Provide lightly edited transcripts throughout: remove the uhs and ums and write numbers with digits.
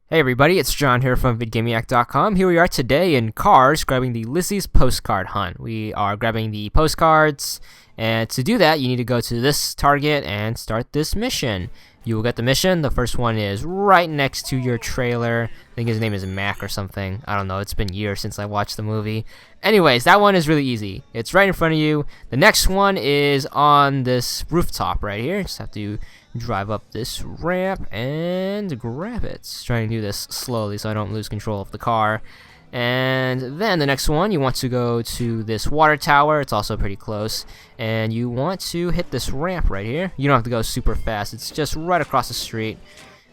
Hey everybody, it's John here from VidGamiac.com. Here we are today in Cars grabbing the Lizzies Postcard Hunt. We are grabbing the postcards, and to do that, you need to go to this target and start this mission. You will get the mission. The first one is right next to your trailer. I think his name is Mac or something. I don't know. It's been years since I watched the movie. Anyways, that one is really easy. It's right in front of you. The next one is on this rooftop right here. Just have to drive up this ramp and grab it. Trying to do this slowly so I don't lose control of the car. And then the next one, you want to go to this water tower. It's also pretty close. And you want to hit this ramp right here. You don't have to go super fast. It's just right across the street.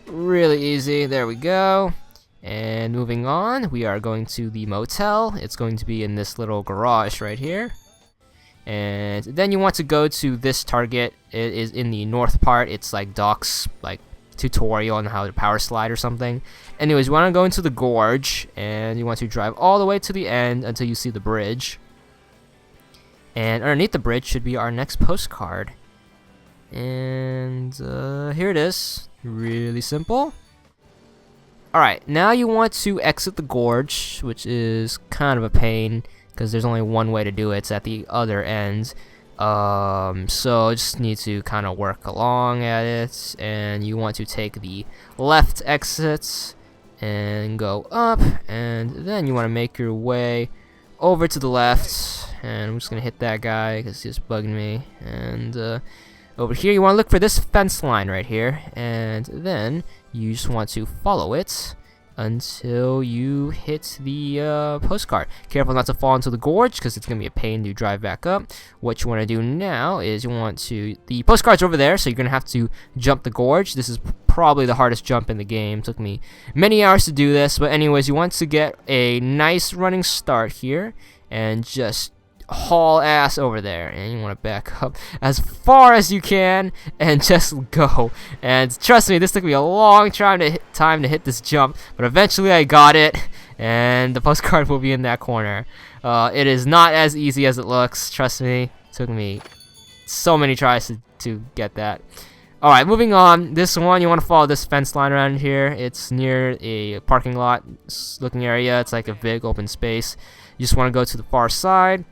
Really easy. There we go. And moving on, we are going to the motel. It's going to be in this little garage right here. And then you want to go to this target. It is in the north part. It's like Doc's tutorial on how to power slide or something. Anyways, you want to go into the gorge, and you want to drive all the way to the end until you see the bridge. And underneath the bridge should be our next postcard. And here it is. Really simple. Alright, now you want to exit the gorge, which is kind of a pain because there's only one way to do it. It's at the other end. So just need to kind of work along at it, and you want to take the left exit and go up, and then you want to make your way over to the left, and I'm just gonna hit that guy because he's bugging me. And over here you want to look for this fence line right here, and then you just want to follow it until you hit the postcard. Careful not to fall into the gorge because it's going to be a pain to drive back up. What you want to do now is you want to... The postcard's over there, so you're going to have to jump the gorge. This is probably the hardest jump in the game. It took me many hours to do this, but anyways, you want to get a nice running start here and just haul ass over there, and you want to back up as far as you can and just go. And trust me, this took me a long time to hit this jump, but eventually I got it, and the postcard will be in that corner. It is not as easy as it looks, trust me. It took me so many tries to get that. Alright, moving on. This one, you want to follow this fence line around here. It's near a parking lot looking area. It's like a big open space. You just want to go to the far side.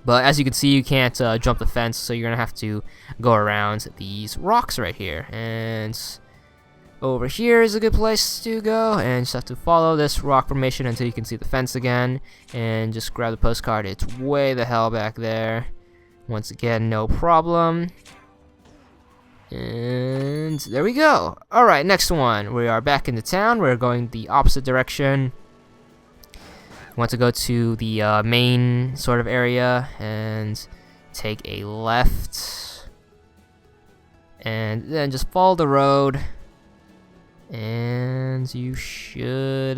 But as you can see, you can't jump the fence, so you're going to have to go around these rocks right here. And over here is a good place to go, and just have to follow this rock formation until you can see the fence again. And just grab the postcard. It's way the hell back there. Once again, no problem. And there we go. Alright, next one. We are back into town. We're going the opposite direction. Want to go to the main sort of area and take a left, and then just follow the road, and you should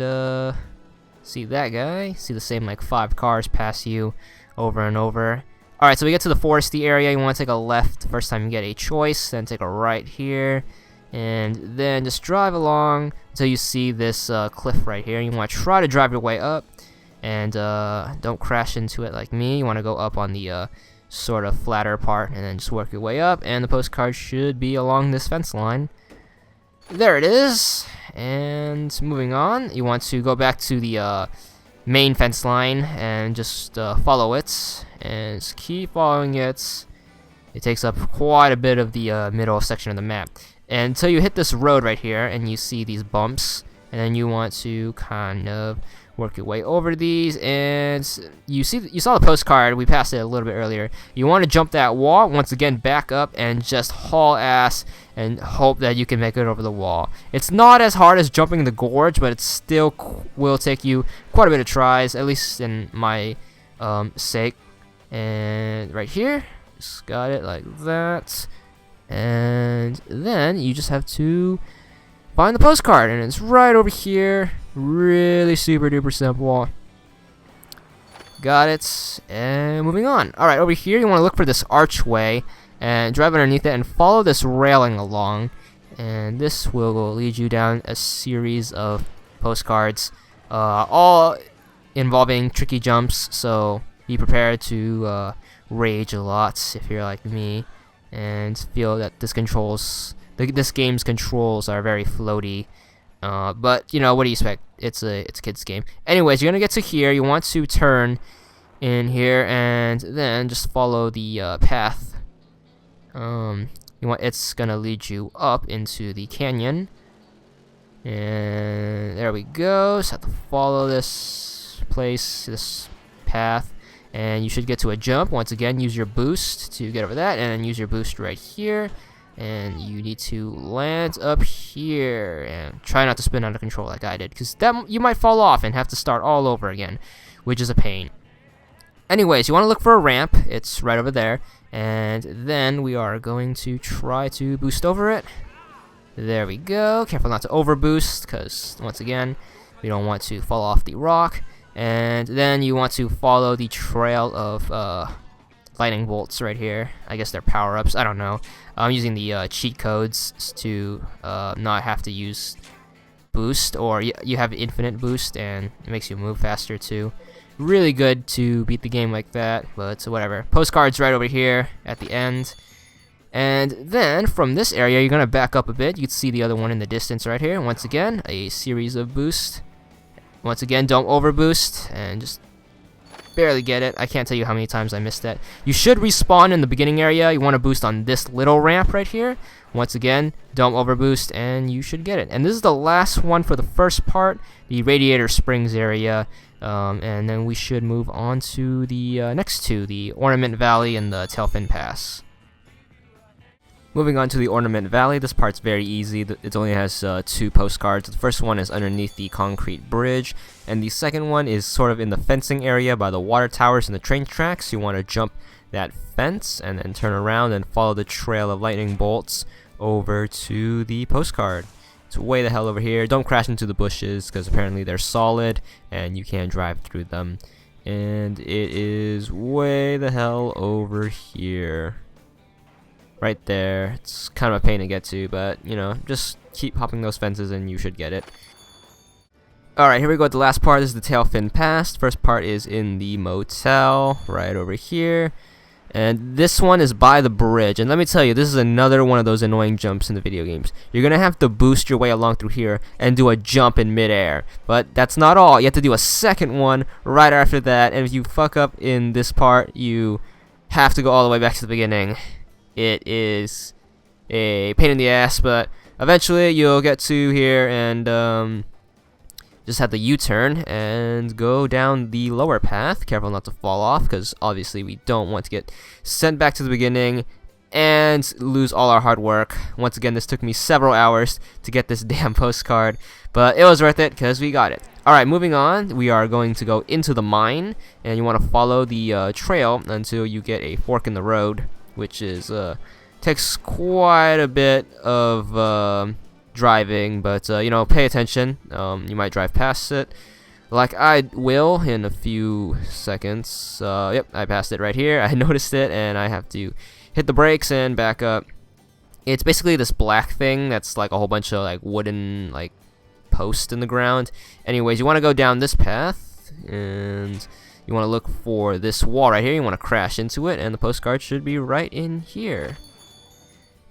see that guy. See the same like 5 cars pass you over and over. Alright, so we get to the foresty area. You want to take a left the first time you get a choice, then take a right here, and then just drive along until you see this cliff right here. You want to try to drive your way up. And don't crash into it like me. You want to go up on the sort of flatter part and then just work your way up. And the postcard should be along this fence line. There it is. And moving on, you want to go back to the main fence line and just follow it. And just keep following it. It takes up quite a bit of the middle section of the map. And until you hit this road right here and you see these bumps. And then you want to kind of work your way over these, and you saw the postcard. We passed it a little bit earlier. You want to jump that wall once again, back up, and just haul ass and hope that you can make it over the wall. It's not as hard as jumping the gorge, but it still will take you quite a bit of tries, at least in my sake. And right here, just got it like that, and then you just have to find the postcard, and it's right over here. Really super duper simple. Got it. And moving on. Alright, over here you want to look for this archway and drive underneath it and follow this railing along. And this will lead you down a series of postcards, all involving tricky jumps, so be prepared to rage a lot if you're like me and feel that this game's controls are very floaty. But you know, what do you expect? It's a kids game. Anyways, you're gonna get to here. You want to turn in here and then just follow the path. It's gonna lead you up into the canyon. And there we go. Just have to follow this path, and you should get to a jump. Once again, use your boost to get over that, and use your boost right here. And you need to land up here, and try not to spin out of control like I did, because you might fall off and have to start all over again, which is a pain. Anyways, you want to look for a ramp. It's right over there, and then we are going to try to boost over it. There we go. Careful not to overboost, because once again, we don't want to fall off the rock. And then you want to follow the trail of lightning bolts right here. I guess they're power-ups. I don't know. I'm using the cheat codes to not have to use boost, or you have infinite boost, and it makes you move faster too. Really good to beat the game like that, but whatever. Postcards right over here at the end. And then from this area, you're gonna back up a bit. You can see the other one in the distance right here. Once again, a series of boosts. Once again, don't overboost, and just barely get it. I can't tell you how many times I missed that. You should respawn in the beginning area. You want to boost on this little ramp right here. Once again, don't overboost, and you should get it. And this is the last one for the first part, the Radiator Springs area. And then we should move on to the next two, the Ornament Valley and the Tailfin Pass. Moving on to the Ornament Valley, this part's very easy. It only has 2 postcards. The first one is underneath the concrete bridge, and the second one is sort of in the fencing area by the water towers and the train tracks. You want to jump that fence and then turn around and follow the trail of lightning bolts over to the postcard. It's way the hell over here. Don't crash into the bushes, because apparently they're solid and you can't drive through them. And it is way the hell over here. Right there. It's kind of a pain to get to, but you know, just keep hopping those fences and you should get it. Alright, here we go with the last part. This is the Tailfin Pass. First part is in the motel, right over here. And this one is by the bridge. And let me tell you, this is another one of those annoying jumps in the video games. You're gonna have to boost your way along through here and do a jump in midair. But that's not all. You have to do a second one right after that. And if you fuck up in this part, you have to go all the way back to the beginning. It is a pain in the ass, but eventually you'll get to here and just have the U-turn and go down the lower path. Careful not to fall off, because obviously we don't want to get sent back to the beginning and lose all our hard work. Once again, this took me several hours to get this damn postcard, but it was worth it because we got it. Alright, moving on, we are going to go into the mine, and you want to follow the trail until you get a fork in the road, which is takes quite a bit of driving, but you know, pay attention. You might drive past it, like I will in a few seconds. Yep, I passed it right here. I noticed it, and I have to hit the brakes and back up. It's basically this black thing that's like a whole bunch of like wooden like posts in the ground. Anyways, you want to go down this path, and you want to look for this wall right here. You want to crash into it, and the postcard should be right in here.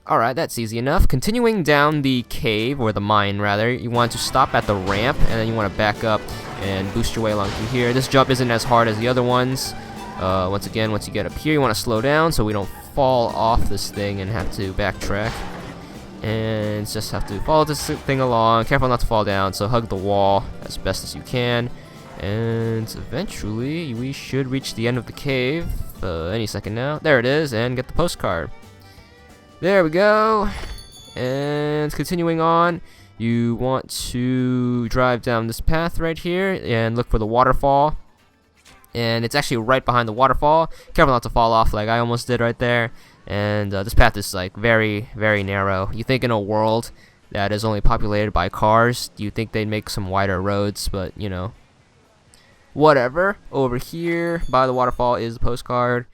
Alright, that's easy enough. Continuing down the cave, or the mine rather, you want to stop at the ramp, and then you want to back up and boost your way along through here. This jump isn't as hard as the other ones. Once again, once you get up here, you want to slow down so we don't fall off this thing and have to backtrack. And just have to follow this thing along. Careful not to fall down, so hug the wall as best as you can. And eventually, we should reach the end of the cave any second now. There it is, and get the postcard. There we go. And continuing on, you want to drive down this path right here and look for the waterfall. And it's actually right behind the waterfall. Careful not to fall off like I almost did right there. And this path is like very, very narrow. You think in a world that is only populated by cars, you think they'd make some wider roads, but you know, whatever. Over here by the waterfall is the postcard.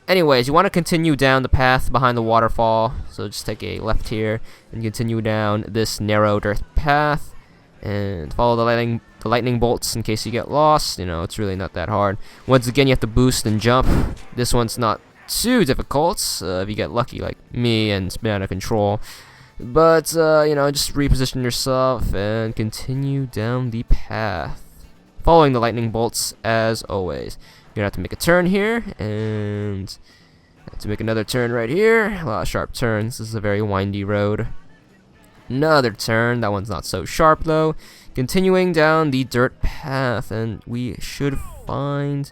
Anyways, you want to continue down the path behind the waterfall, so just take a left here and continue down this narrow dirt path and follow the lightning bolts in case you get lost. You know, it's really not that hard. Once again, you have to boost and jump. This one's not too difficult if you get lucky like me and spin out of control. But, just reposition yourself and continue down the path, following the lightning bolts as always. You're gonna have to make a turn here, and have to make another turn right here. A lot of sharp turns. This is a very windy road. Another turn. That one's not so sharp, though. Continuing down the dirt path, and we should find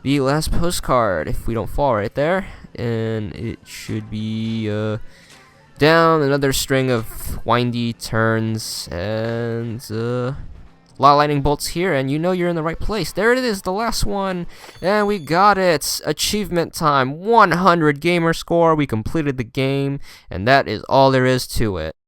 the last postcard if we don't fall right there. And it should be, down another string of windy turns, and a lot of lightning bolts here, and you're in the right place. There it is, the last one, and we got it. Achievement time, 100 gamer score. We completed the game, and that is all there is to it.